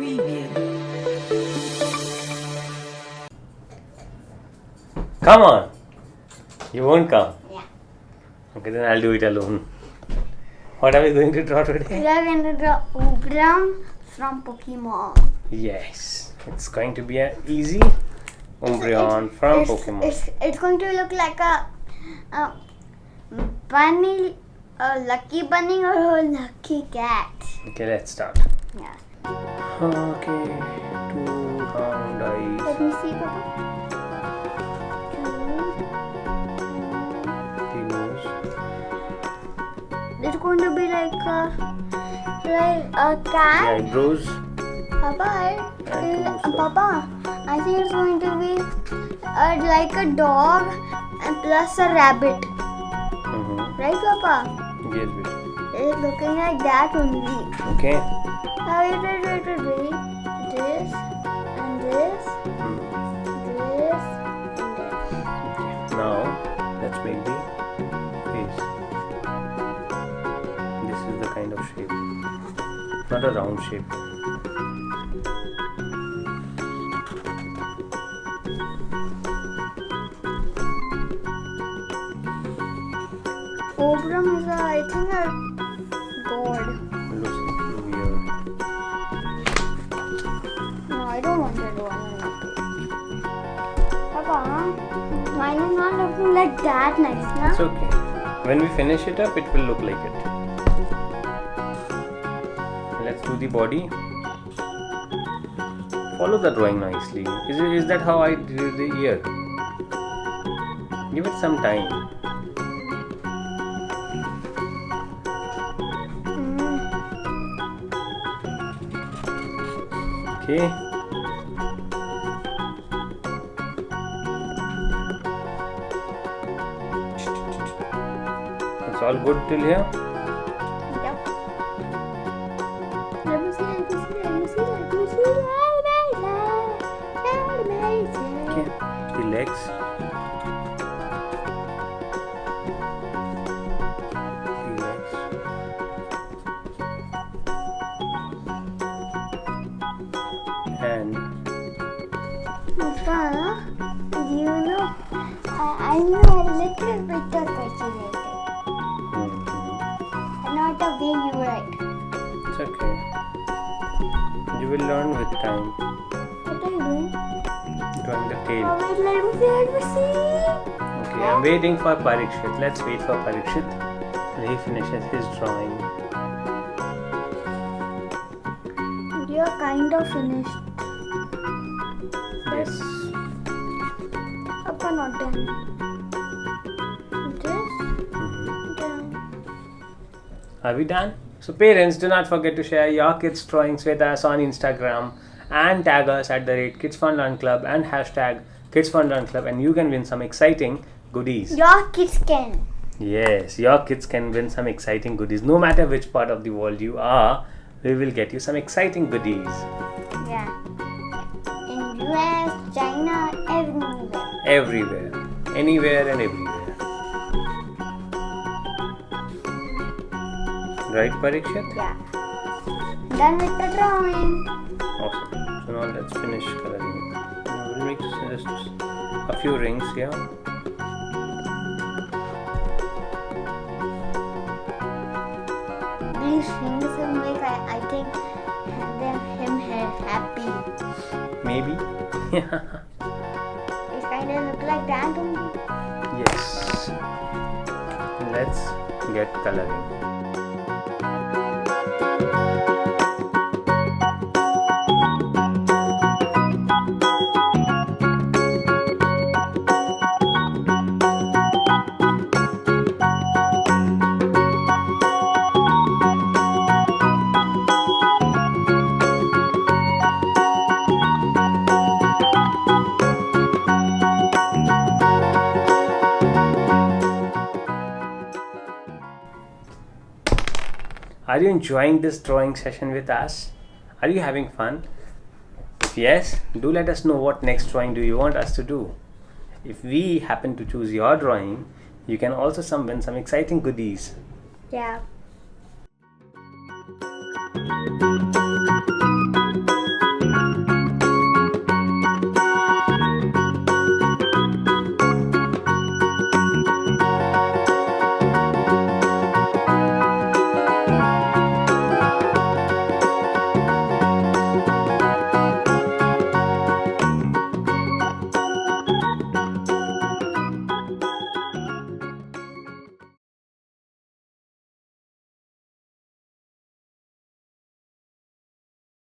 Preview. Come on! You won't come? Yeah. Okay, then I'll do it alone. What are we going to draw today? We are going to draw Umbreon from Pokemon. Yes, it's going to be an easy Umbreon from Pokemon. It's going to look like a bunny, a lucky bunny or a lucky cat. Okay, let's start. Yeah. Okay, 2 round eyes. Let me see, Papa. 3 nose. It's going to be like a cat. The eyebrows. Papa, I think it's going to be like a dog and plus a rabbit. Right, Papa? Yes, baby. It's looking like that only. Okay. Now wait. This and this, this and this. Now, let's make the face. This is the kind of shape. Not a round shape. Umbreon is I think a god. Looks weird. No, I don't want that one. Papa, mine is not looking like that nice, na? It's okay. When we finish it up, it will look like it. Let's do the body. Follow the drawing nicely. Is that how I did the ear? Give it some time. Okay. It's all good till here? Yep. Let me see. Okay. The legs. And Papa, you know, I know a little bit of calculated. Not the way you write. it's okay. You will learn with time. What are you doing? Drawing the tail. Oh, wait, let me see. Okay, I'm waiting for Parikshet. Let's wait for Parikshet till he finishes his drawing. You're kind of finished. Yes. Papa, not done. This? Done. Are we done? So parents, do not forget to share your kids' drawings with us on Instagram and tag us at @KidsFunLearnClub and hashtag #KidsFunLearnClub, and you can win some exciting goodies. Your kids can. Yes, your kids can win some exciting goodies. No matter which part of the world you are, we will get you some exciting goodies. Yeah. In US, China, everywhere. Everywhere. Anywhere and everywhere. Right, Parikshet? Yeah. Done with the drawing. Awesome. So now let's finish coloring it. Now we'll make just a few rings here. These things will make, I think, him happy. Maybe. It kind of look like that only. Yes. Let's get coloring. Are you enjoying this drawing session with us? Are you having fun? If yes, do let us know what next drawing do you want us to do. If we happen to choose your drawing, you can also win some exciting goodies. Yeah.